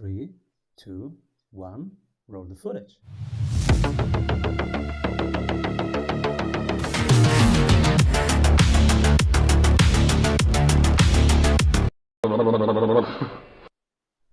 Three, two, one, roll the footage.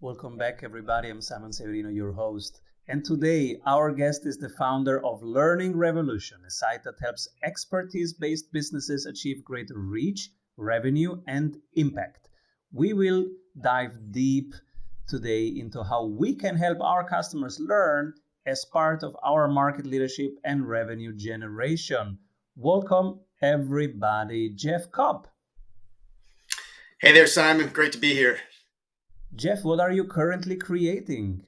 Welcome back, everybody. I'm Simon Severino, your host. And today, our guest is the founder of Learning Revolution, a site that helps expertise-based businesses achieve greater reach, revenue, and impact. We will dive deep today into how we can help our customers learn as part of our market leadership and revenue generation. Welcome, everybody. Jeff Cobb. Hey there, Simon. Great to be here. Jeff, what are you currently creating?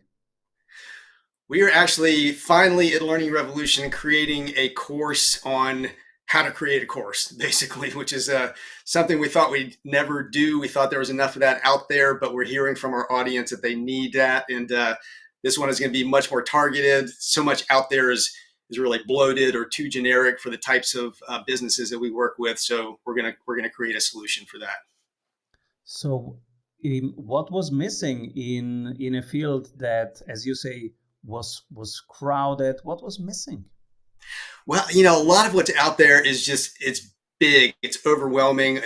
We are actually finally at Learning Revolution creating a course on how to create a course, basically, which is something we thought we'd never do. We thought there was enough of that out there, but we're hearing from our audience that they need that. And this one is going to be much more targeted. So much out there is really bloated or too generic for the types of businesses that we work with. So we're gonna create a solution for that. So what was missing in a field that, as you say, was crowded? What was missing? Well, a lot of what's out there is it's big, it's overwhelming.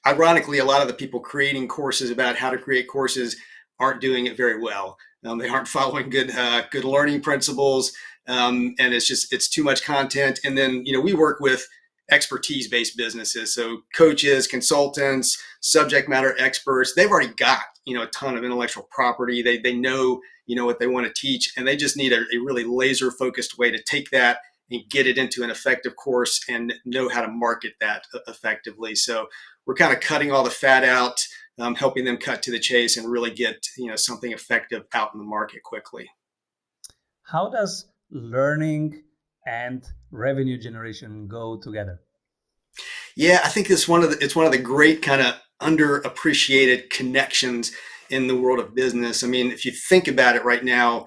Ironically, a lot of the people creating courses about how to create courses aren't doing it very well. They aren't following good learning principles, and it's too much content. And then we work with expertise-based businesses, so coaches, consultants, subject matter experts. They've already got a ton of intellectual property. They know what they want to teach, and they just need a really laser-focused way to take that and get it into an effective course and know how to market that effectively. So we're kind of cutting all the fat out, helping them cut to the chase and really get something effective out in the market quickly. How does learning and revenue generation go together? Yeah, I think it's one of the great kind of underappreciated connections in the world of business. I mean, if you think about it right now,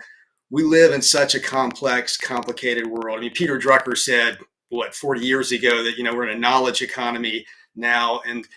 we live in such a complex, complicated world. I mean, Peter Drucker said, 40 years ago that, we're in a knowledge economy now. And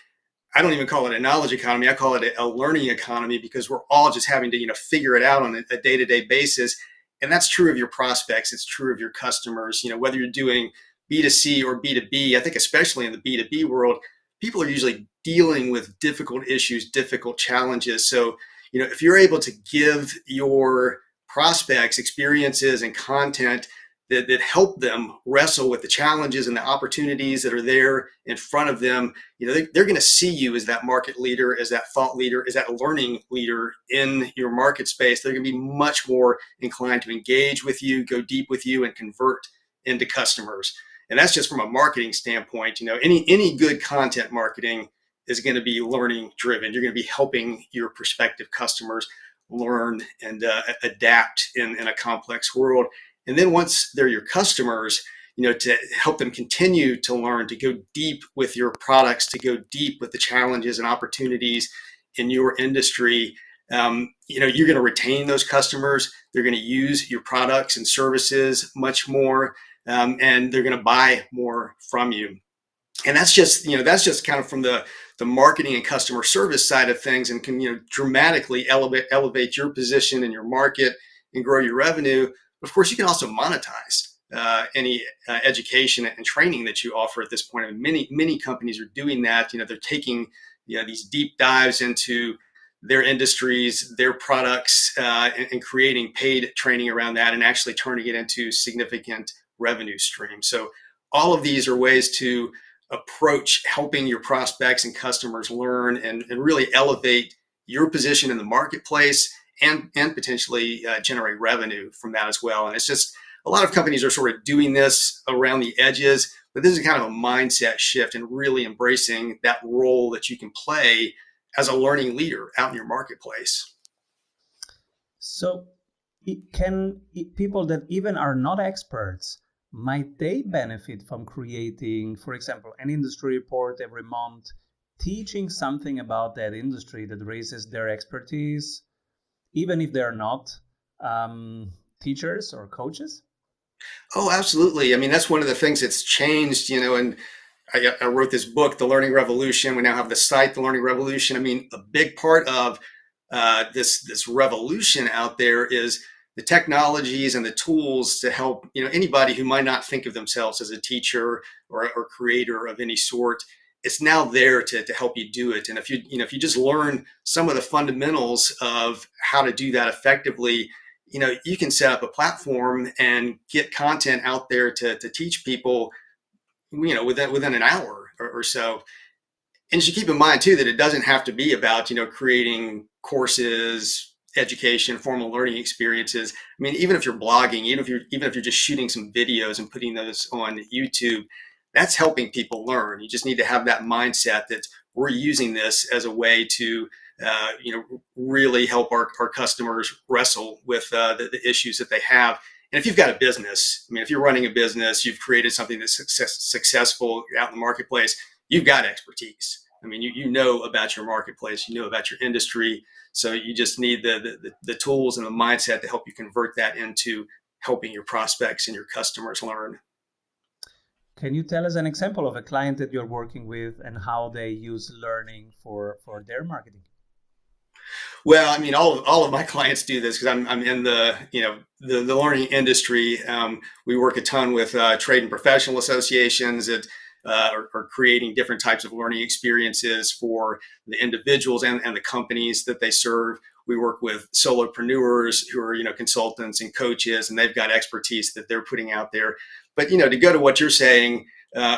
I don't even call it a knowledge economy. I call it a learning economy, because we're all just having to, figure it out on a day-to-day basis. And that's true of your prospects. It's true of your customers, whether you're doing B2C or B2B. I think especially in the B2B world, people are usually dealing with difficult issues, difficult challenges. So, if you're able to give your prospects experiences and content that help them wrestle with the challenges and the opportunities that are there in front of them, they're going to see you as that market leader, as that thought leader, as that learning leader in your market space. They're going to be much more inclined to engage with you, go deep with you, and convert into customers. And that's just from a marketing standpoint. Any good content marketing is going to be learning driven. You're going to be helping your prospective customers learn and adapt in a complex world. And then once they're your customers, to help them continue to learn, to go deep with your products, to go deep with the challenges and opportunities in your industry, you're going to retain those customers. They're going to use your products and services much more, and they're going to buy more from you. And that's just kind of from the marketing and customer service side of things, and can dramatically elevate your position in your market and grow your revenue. Of course, you can also monetize any education and training that you offer at this point. I mean, many companies are doing that. They're taking these deep dives into their industries, their products, and creating paid training around that, and actually turning it into significant revenue streams. So all of these are ways to approach helping your prospects and customers learn and really elevate your position in the marketplace, and potentially generate revenue from that as well. And it's just, a lot of companies are sort of doing this around the edges, but this is kind of a mindset shift and really embracing that role that you can play as a learning leader out in your marketplace. So people that even are not experts, might they benefit from creating, for example, an industry report every month, teaching something about that industry that raises their expertise, even if they're not teachers or coaches? Oh, absolutely. I mean, that's one of the things that's changed, and I wrote this book, The Learning Revolution. We now have the site, The Learning Revolution. I mean, a big part of this revolution out there is the technologies and the tools to help anybody who might not think of themselves as a teacher or creator of any sort. It's now there to help you do it. And if you just learn some of the fundamentals of how to do that effectively, you can set up a platform and get content out there to teach people, within an hour or so. And you should keep in mind too that it doesn't have to be about creating courses, education, formal learning experiences. I mean, even if you're blogging, even if you're just shooting some videos and putting those on YouTube, that's helping people learn. You just need to have that mindset that we're using this as a way to really help our customers wrestle with the issues that they have. And if you've got a business, I mean, if you're running a business, you've created something that's successful out in the marketplace, you've got expertise. I mean, you know about your marketplace, you know about your industry. So you just need the tools and the mindset to help you convert that into helping your prospects and your customers learn. Can you tell us an example of a client that you're working with and how they use learning for their marketing? Well, I mean, all of my clients do this because I'm in the learning industry. We work a ton with trade and professional associations that are creating different types of learning experiences for the individuals and the companies that they serve. We work with solopreneurs who are consultants and coaches, and they've got expertise that they're putting out there. But to go to what you're saying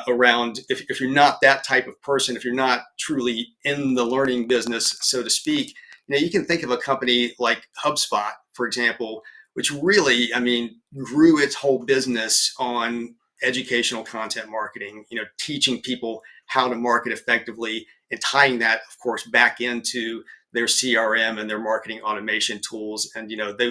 around, if you're not that type of person, if you're not truly in the learning business, so to speak, you can think of a company like HubSpot, for example, which really, I mean, grew its whole business on educational content marketing, teaching people how to market effectively and tying that, of course, back into their CRM and their marketing automation tools. And,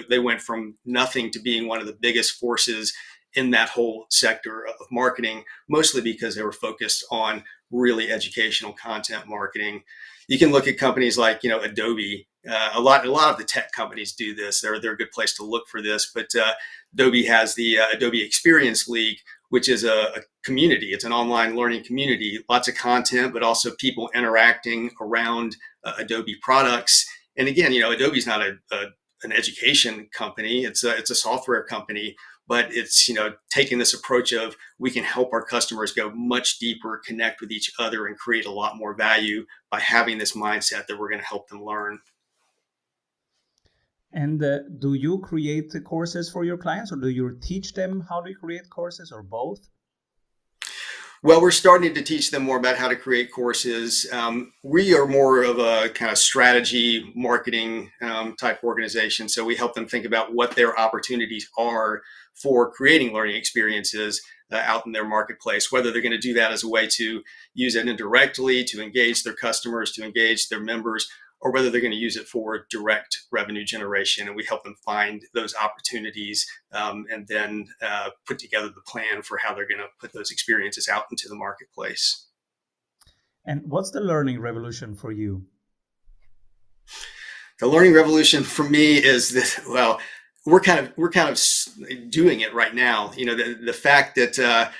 they went from nothing to being one of the biggest forces in that whole sector of marketing, mostly because they were focused on really educational content marketing. You can look at companies like, Adobe. A lot of the tech companies do this. They're a good place to look for this. But Adobe has the Adobe Experience League, which is a community. It's an online learning community. Lots of content, but also people interacting around Adobe products. And again, Adobe's not an education company. It's a software company. But it's taking this approach of we can help our customers go much deeper, connect with each other, and create a lot more value by having this mindset that we're going to help them learn. And do you create the courses for your clients, or do you teach them how to create courses, or both? Well, we're starting to teach them more about how to create courses. We are more of a kind of strategy marketing type organization. So we help them think about what their opportunities are for creating learning experiences out in their marketplace, whether they're going to do that as a way to use it indirectly, to engage their customers, to engage their members, or whether they're going to use it for direct revenue generation. And we help them find those opportunities and then put together the plan for how they're going to put those experiences out into the marketplace. And what's the learning revolution for you? The learning revolution for me is this. Well, we're kind of doing it right now. The fact that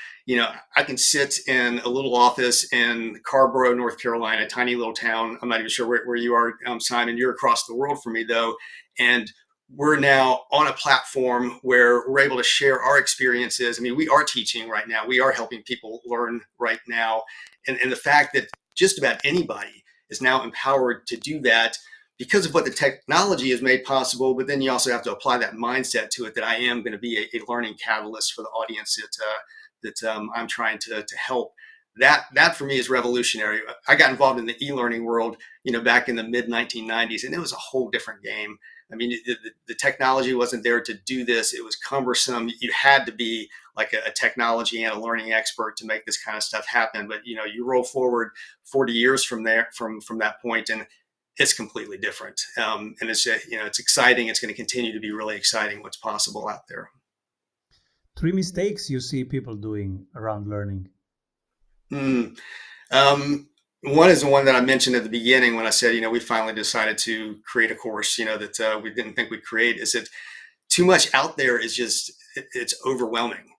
I can sit in a little office in Carborough, North Carolina, a tiny little town. I'm not even sure where you are, Simon. You're across the world from me, though. And we're now on a platform where we're able to share our experiences. I mean, we are teaching right now. We are helping people learn right now. And the fact that just about anybody is now empowered to do that because of what the technology has made possible, but then you also have to apply that mindset to it that I am going to be a learning catalyst for the audience that I'm trying to help. That for me is revolutionary. I got involved in the e-learning world, back in the mid 1990s, and it was a whole different game. I mean, the technology wasn't there to do this. It was cumbersome. You had to be like a technology and a learning expert to make this kind of stuff happen. But you roll forward 40 years from there, from that point, and it's completely different. And it's it's exciting. It's going to continue to be really exciting what's possible out there. 3 mistakes you see people doing around learning. One is the one that I mentioned at the beginning when I said, we finally decided to create a course, that we didn't think we'd create, is that too much out there is just, it's overwhelming.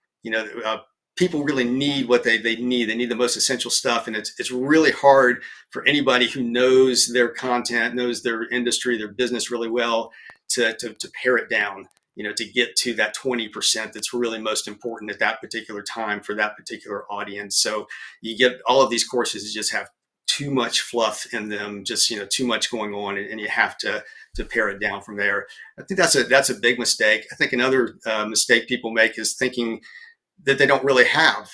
people really need what they need. They need the most essential stuff. And it's really hard for anybody who knows their content, knows their industry, their business really well to pare it down, to get to that 20% that's really most important at that particular time for that particular audience. So you get all of these courses that just have too much fluff in them, just, too much going on, and you have to pare it down from there. I think that's a big mistake. I think another mistake people make is thinking that they don't really have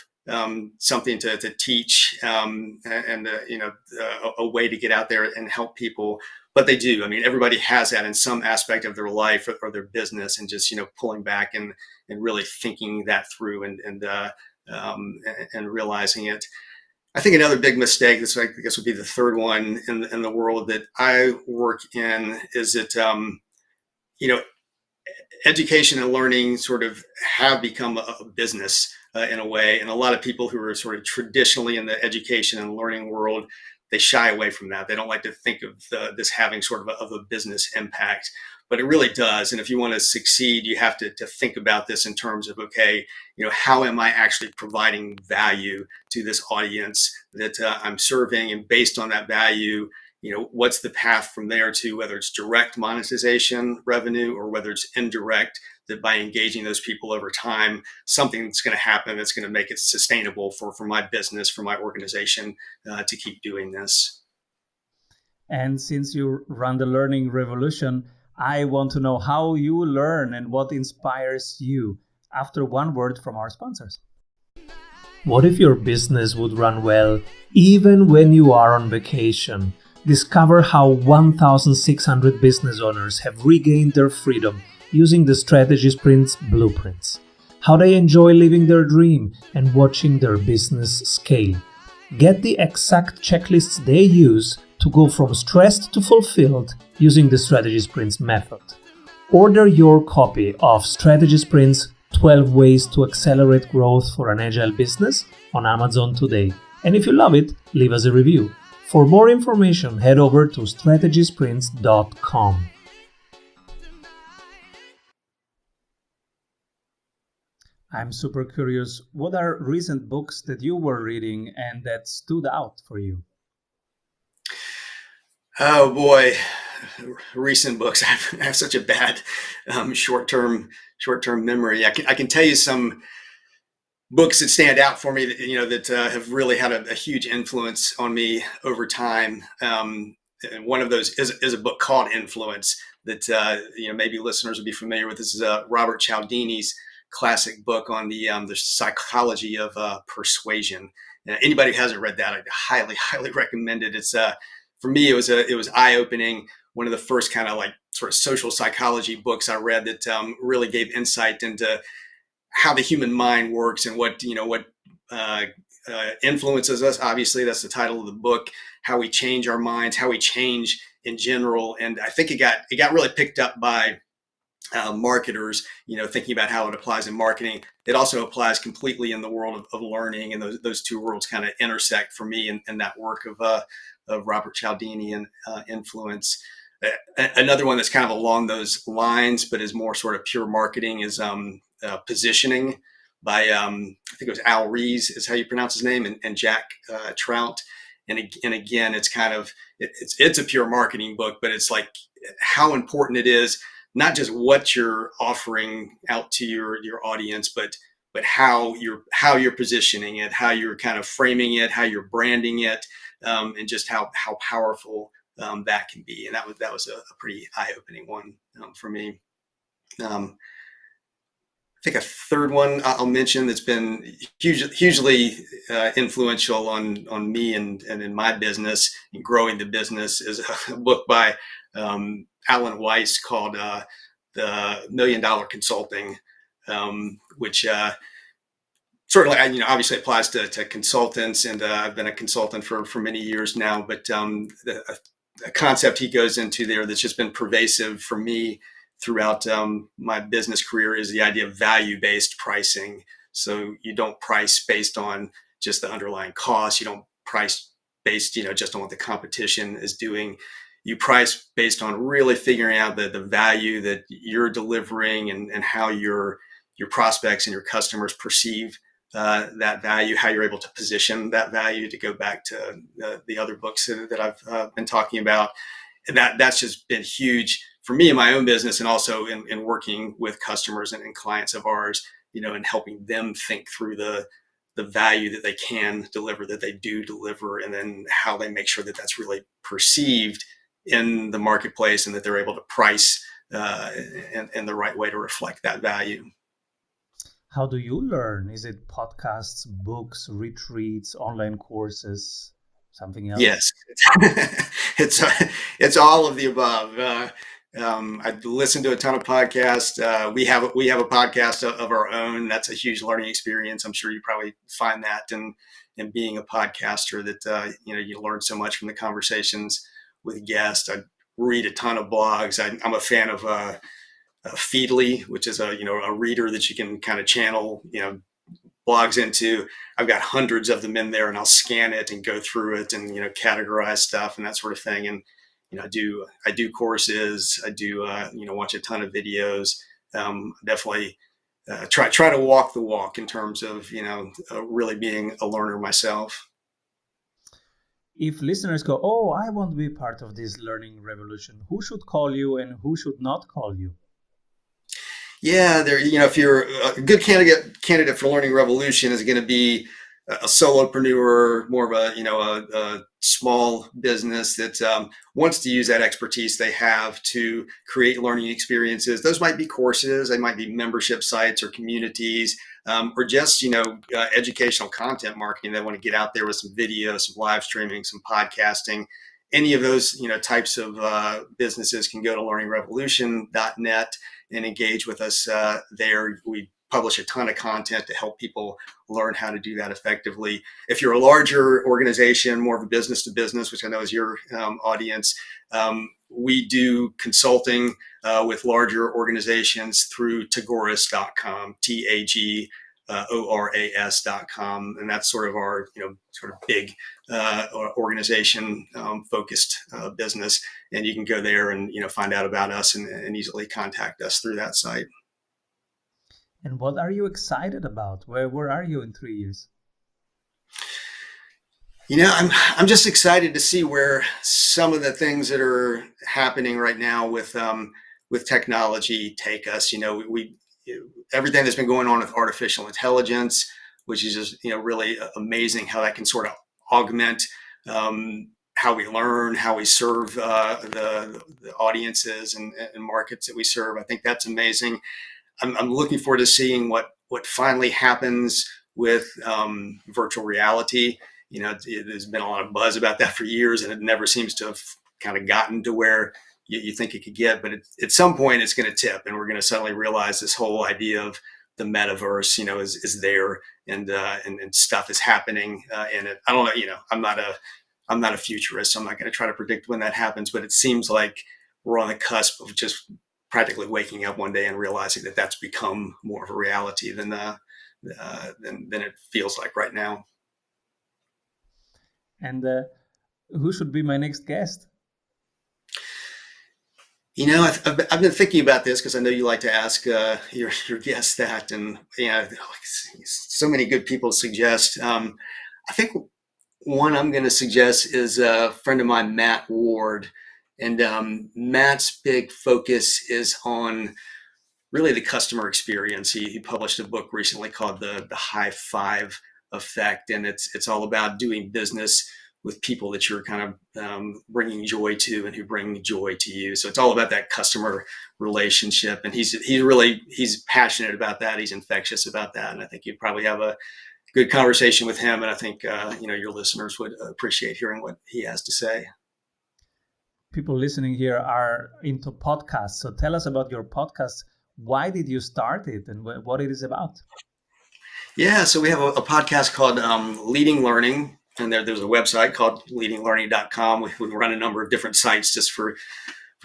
something to teach, and a way to get out there and help people. But they do. I mean, everybody has that in some aspect of their life or their business, and just pulling back and really thinking that through and realizing it. I think another big mistake, this I guess would be the third one in the world that I work in, is that you know education and learning sort of have become a business in a way. And a lot of people who are sort of traditionally in the education and learning world, they shy away from that. They don't like to think of this having sort of a business impact, but it really does. And if you want to succeed, you have to think about this in terms of, okay, how am I actually providing value to this audience that I'm serving? And based on that value, what's the path from there to whether it's direct monetization revenue or whether it's indirect, that by engaging those people over time, something's going to happen that's going to make it sustainable for my business, for my organization, to keep doing this. And since you run the learning revolution, I want to know how you learn and what inspires you, after one word from our sponsors. What if your business would run well even when you are on vacation? Discover how 1,600 business owners have regained their freedom using the Strategy Sprints blueprints. How they enjoy living their dream and watching their business scale. Get the exact checklists they use to go from stressed to fulfilled using the Strategy Sprints method. Order your copy of Strategy Sprints 12 Ways to Accelerate Growth for an Agile Business on Amazon today. And if you love it, leave us a review. For more information, head over to strategysprints.com. I'm super curious, what are recent books that you were reading and that stood out for you? Oh boy, recent books. I have such a bad short-term memory. I can tell you some books that stand out for me that have really had a huge influence on me over time. And one of those is a book called Influence that maybe listeners would be familiar with. This is Robert Cialdini's classic book on the psychology of persuasion. Anybody who hasn't read that, I highly recommend it. It's for me, it was eye-opening. One of the first kind of like sort of social psychology books I read that really gave insight into how the human mind works and what influences us. Obviously, that's the title of the book. How we change our minds, how we change in general, and I think it got really picked up by marketers. Thinking about how it applies in marketing. It also applies completely in the world of learning, and those two worlds kind of intersect for me in that work of Robert Cialdini and Influence. Another one that's kind of along those lines, but is more sort of pure marketing, is Positioning by I think it was Al Rees is how you pronounce his name, and Jack Trout. And again, it's kind of it's a pure marketing book, but it's like how important it is, not just what you're offering out to your audience, but how you're positioning it, how you're kind of framing it, how you're branding it, and just how powerful that can be. And that was a pretty eye-opening one for me. I think a third one I'll mention that's been hugely influential on me and in my business and growing the business is a book by Alan Weiss called The $1 Million Consulting, which certainly obviously applies to consultants, and I've been a consultant for many years now. But a concept he goes into there that's just been pervasive for me throughout my business career is the idea of value-based pricing. So you don't price based on just the underlying cost. You don't price based, just on what the competition is doing. You price based on really figuring out the value that you're delivering and how your prospects and your customers perceive that value, how you're able to position that value, to go back to the other books that I've been talking about. And that's just been huge for me in my own business, and also in working with customers and clients of ours, and helping them think through the value that they can deliver, that they do deliver, and then how they make sure that that's really perceived in the marketplace, and that they're able to price in the right way to reflect that value. How do you learn? Is it podcasts, books, retreats, online courses, something else? Yes, it's it's all of the above. I listen to a ton of podcasts. We have a podcast of our own. That's a huge learning experience. I'm sure you probably find that in being a podcaster, that you learn so much from the conversations with guests. I read a ton of blogs. I'm a fan of Feedly, which is a reader that you can kind of channel blogs into. I've got hundreds of them in there, and I'll scan it and go through it and categorize stuff and that sort of thing. And I do courses. I do watch a ton of videos. Definitely try to walk the walk in terms of really being a learner myself. If listeners go, oh, I want to be part of this learning revolution, who should call you and who should not call you? Yeah, if you're a good candidate for Learning Revolution, is going to be a solopreneur, more of a small business that wants to use that expertise they have to create learning experiences. Those might be courses, they might be membership sites or communities, or just educational content marketing. They want to get out there with some video, some live streaming, some podcasting. Any of those types of businesses can go to learningrevolution.net and engage with us there. We publish a ton of content to help people learn how to do that effectively. If you're a larger organization, more of a business to business, which I know is your audience, we do consulting with larger organizations through Tagoras.com, TAGORAS.com, and that's sort of our sort of big organization focused business. And you can go there and find out about us and easily contact us through that site. And what are you excited about? Where are you in 3 years? I'm just excited to see where some of the things that are happening right now with technology take us. We everything that's been going on with artificial intelligence, which is just really amazing how that can sort of augment how we learn, how we serve the audiences and markets that we serve. I think that's amazing. I'm looking forward to seeing what finally happens with virtual reality. There's been a lot of buzz about that for years, and it never seems to have kind of gotten to where you think it could get. But at some point, it's going to tip, and we're going to suddenly realize this whole idea of the metaverse, is there, and stuff is happening in it. I don't know. I'm not a futurist, so I'm not going to try to predict when that happens. But it seems like we're on the cusp of just practically waking up one day and realizing that that's become more of a reality than it feels like right now. And who should be my next guest? I've been thinking about this because I know you like to ask your guests that, and so many good people suggest. I think one I'm going to suggest is a friend of mine, Matt Ward. And Matt's big focus is on really the customer experience. He published a book recently called the High Five Effect, and it's all about doing business with people that you're kind of bringing joy to and who bring joy to you. So it's all about that customer relationship, and he's passionate about that. He's infectious about that, and I think you'd probably have a good conversation with him. And I think your listeners would appreciate hearing what he has to say. People listening here are into podcasts. So tell us about your podcast. Why did you start it and what it is about? Yeah, so we have a podcast called Leading Learning, and there's a website called leadinglearning.com. We run a number of different sites just for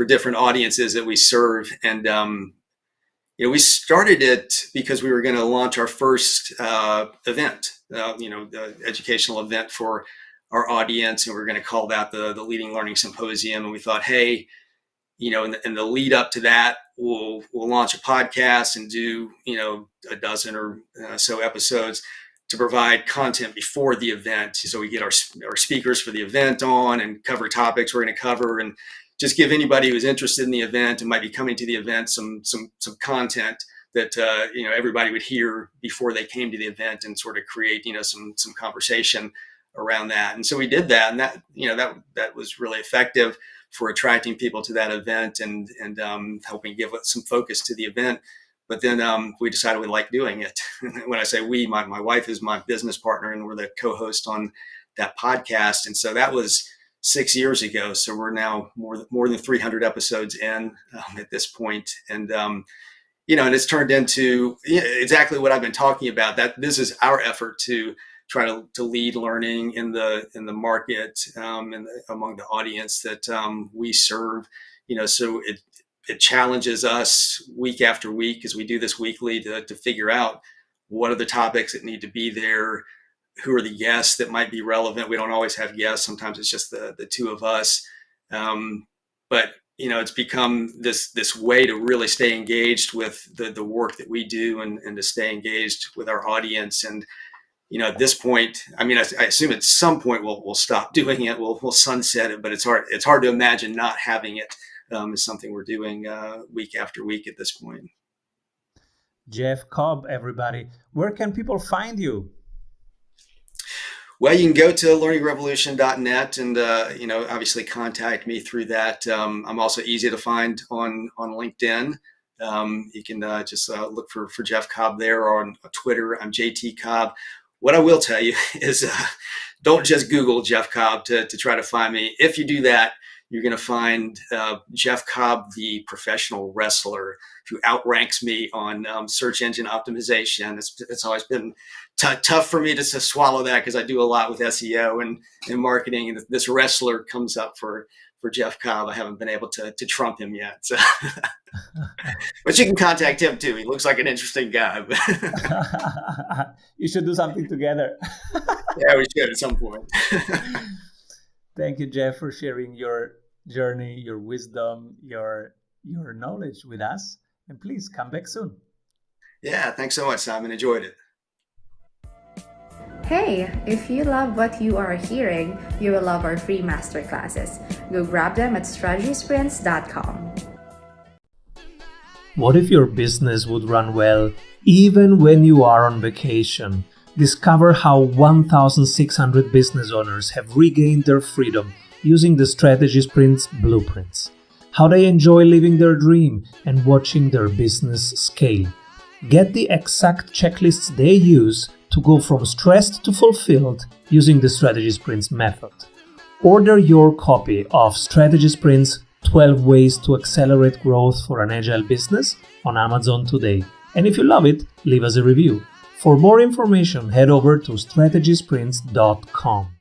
different audiences that we serve. And, we started it because we were going to launch our first event, the educational event for our audience, and we're going to call that the Leading Learning Symposium. And we thought, hey, in the lead up to that, we'll launch a podcast and do a dozen or so episodes. to provide content before the event. So we get our speakers for the event on and cover topics we're going to cover, and just give anybody who's interested in the event and might be coming to the event some content that everybody would hear before they came to the event, and sort of create some conversation around that. And so we did that, and that was really effective for attracting people to that event and helping give some focus to the event. But then we decided we liked doing it. When I say we, my wife is my business partner, and we're the co-host on that podcast. And so that was 6 years ago. So we're now more than 300 episodes in at this point. And, and it's turned into exactly what I've been talking about, that this is our effort to try to lead learning in the market, among the audience that we serve. So it challenges us week after week, as we do this weekly, to figure out what are the topics that need to be there, who are the guests that might be relevant. We don't always have guests. Sometimes it's just the two of us. But it's become this way to really stay engaged with the work that we do, and to stay engaged with our audience. And at this point, I assume at some point we'll stop doing it. We'll sunset it, but it's hard to imagine not having it. Is something we're doing week after week at this point. Jeff Cobb, everybody. Where can people find you? Well, you can go to learningrevolution.net and, obviously contact me through that. I'm also easy to find on LinkedIn. You can just look for Jeff Cobb there, or on Twitter. I'm JT Cobb. What I will tell you is don't just Google Jeff Cobb to try to find me. If you do that, you're going to find Jeff Cobb, the professional wrestler, who outranks me on search engine optimization. It's always been tough for me to swallow that, because I do a lot with SEO and marketing. And this wrestler comes up for Jeff Cobb. I haven't been able to trump him yet. So. But you can contact him too. He looks like an interesting guy. You should do something together. Yeah, we should at some point. Thank you, Jeff, for sharing your journey, your wisdom, your knowledge with us. And please come back soon. Yeah, thanks so much, Simon. Enjoyed it. Hey, if you love what you are hearing, you will love our free masterclasses. Go grab them at strategysprints.com. What if your business would run well even when you are on vacation? Discover how 1,600 business owners have regained their freedom using the Strategy Sprints blueprints. How they enjoy living their dream and watching their business scale. Get the exact checklists they use to go from stressed to fulfilled using the Strategy Sprints method. Order your copy of Strategy Sprints 12 Ways to Accelerate Growth for an Agile Business on Amazon today. And if you love it, leave us a review. For more information, head over to strategysprints.com.